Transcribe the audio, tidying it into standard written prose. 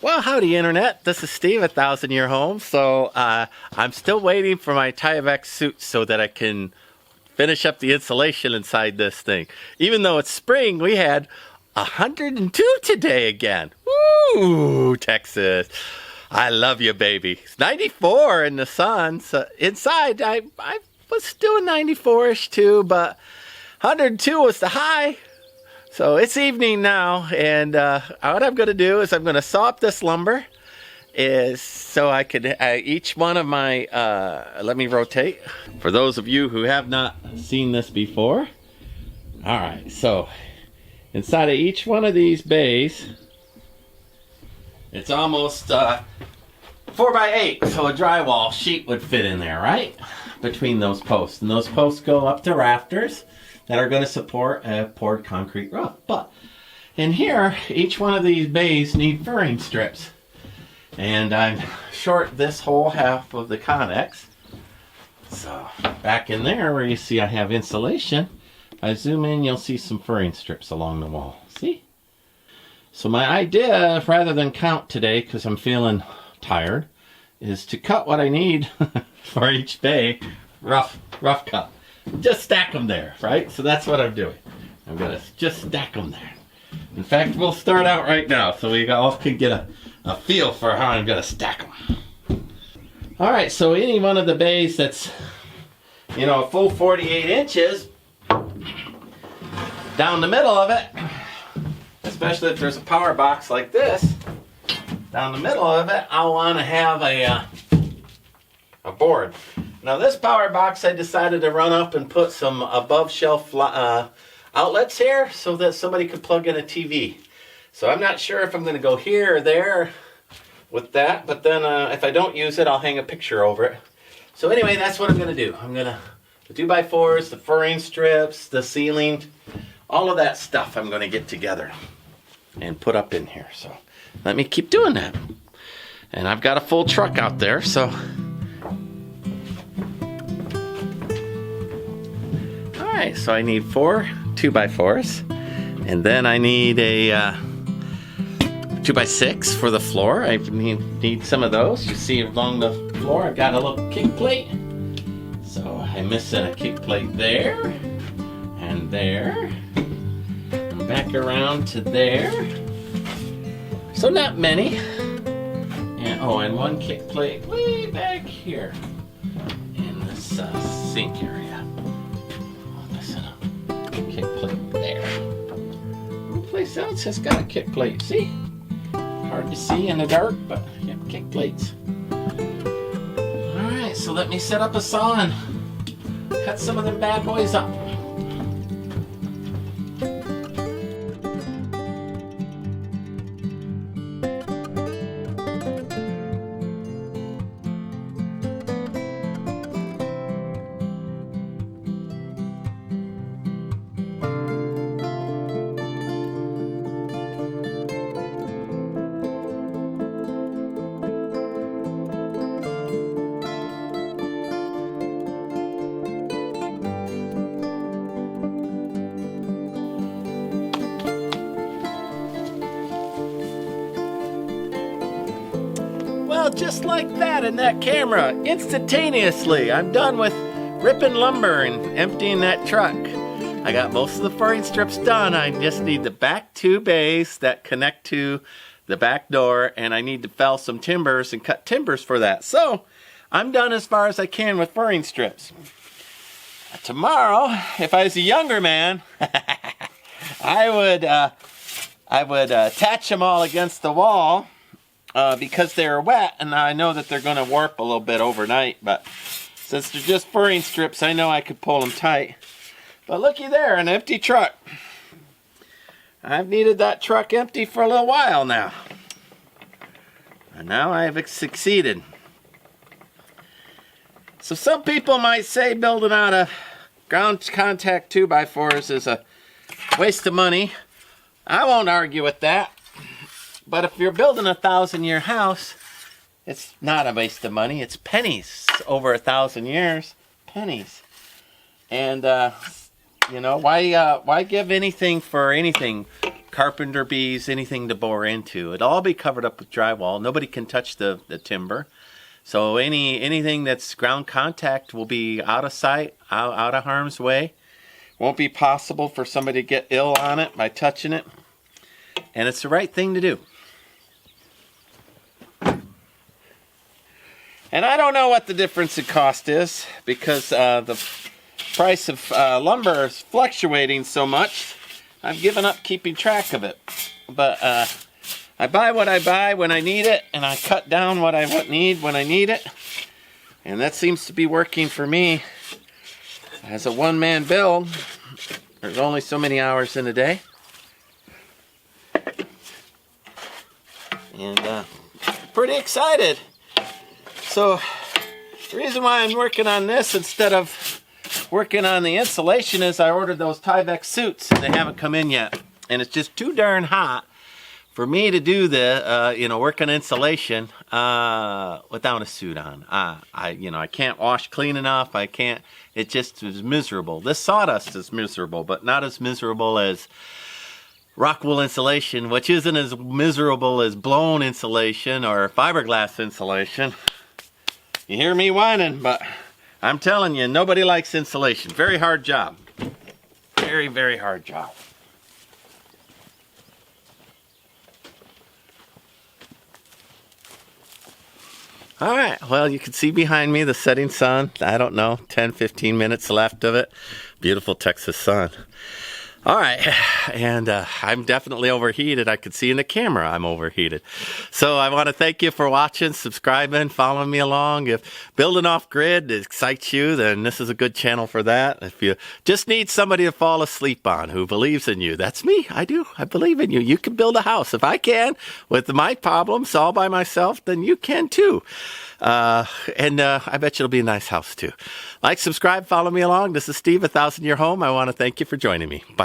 Well, howdy Internet, this is Steve at 1000 Year Home. So I'm still waiting for my Tyvek suit so that I can finish up the insulation inside this thing. Even though it's spring, we had 102 today again. Woo, Texas. I love you, baby. It's 94 in the sun. So inside, I was doing 94-ish too, but 102 was the high. So it's evening now, and what I'm going to do is I'm going to saw up this lumber is so I could, each one of my, let me rotate. For those of you who have not seen this before. All right, so inside of each one of these bays, it's almost 4x8, so a drywall sheet would fit in there, right? Between those posts. And those posts go up to rafters that are going to support a poured concrete roof. But in here, each one of these bays need furring strips. And I'm short this whole half of the connex. So back in there where you see I have insulation, if I zoom in, you'll see some furring strips along the wall. See? So my idea, rather than count today, because I'm feeling tired, is to cut what I need for each bay, rough cut. Just stack them there, right? So that's what I'm doing. I'm gonna just stack them there. In fact, we'll start out right now so we all can get a feel for how I'm gonna stack them. All right, so any one of the bays that's, you know, a full 48 inches, down the middle of it, especially if there's a power box like this, down the middle of it, I'll want to have a board. Now this power box, I decided to run up and put some above shelf outlets here so that somebody could plug in a TV. So I'm not sure if I'm going to go here or there with that, but then if I don't use it, I'll hang a picture over it. So anyway, that's what I'm going to do. I'm going to, the 2x4s, the furring strips, the ceiling, all of that stuff I'm going to get together and put up in here. So let me keep doing that. And I've got a full truck out there, so alright, so I need 4 2x4s, and then I need a 2x6 for the floor. I need some of those. You see along the floor I've got a little kick plate, so I'm missing a kick plate there and there and back around to there, so not many. And oh, and one kick plate way back here in this sink area. Kick plate there. No place else has got a kick plate. See? Hard to see in the dark, but yep, kick plates. Alright, so let me set up a saw and cut some of them bad boys up. Well, just like that in that camera, instantaneously, I'm done with ripping lumber and emptying that truck. I got most of the furring strips done. I just need the back 2 bays that connect to the back door, and I need to fell some timbers and cut timbers for that. So I'm done as far as I can with furring strips. Tomorrow, if I was a younger man, I would attach them all against the wall because they're wet, and I know that they're going to warp a little bit overnight, but since they're just furring strips, I know I could pull them tight. But looky there, an empty truck. I've needed that truck empty for a little while now. And now I have succeeded. So some people might say building out a ground contact 2x4s is a waste of money. I won't argue with that. But if you're building a 1,000-year house, it's not a waste of money. It's pennies over 1,000 years. Pennies. And You know, why give anything for anything? Carpenter bees, anything to bore into. It'll all be covered up with drywall. Nobody can touch the timber. So anything that's ground contact will be out of sight, out of harm's way. Won't be possible for somebody to get ill on it by touching it. And it's the right thing to do. And I don't know what the difference in cost is because the price of lumber is fluctuating so much. I've given up keeping track of it. But I buy what I buy when I need it, and I cut down what I need when I need it. And that seems to be working for me. As a one-man build, there's only so many hours in a day. And pretty excited. So the reason why I'm working on this instead of working on the insulation is I ordered those Tyvek suits and they haven't come in yet. And it's just too darn hot for me to do the, work on insulation without a suit on. I can't wash clean enough. I can't. It just is miserable. This sawdust is miserable, but not as miserable as rock wool insulation, which isn't as miserable as blown insulation or fiberglass insulation. You hear me whining, but I'm telling you, nobody likes insulation. Very hard job. Very, very hard job. All right, well, you can see behind me the setting sun. I don't know, 10, 15 minutes left of it. Beautiful Texas sun. All right, and I'm definitely overheated. I can see in the camera I'm overheated. So I want to thank you for watching, subscribing, following me along. If building off grid excites you, then this is a good channel for that. If you just need somebody to fall asleep on who believes in you, that's me. I do. I believe in you. You can build a house. If I can, with my problems all by myself, then you can too. And I bet you it'll be a nice house too. Like, subscribe, follow me along. This is Steve, 1000 Year Home. I want to thank you for joining me. Bye.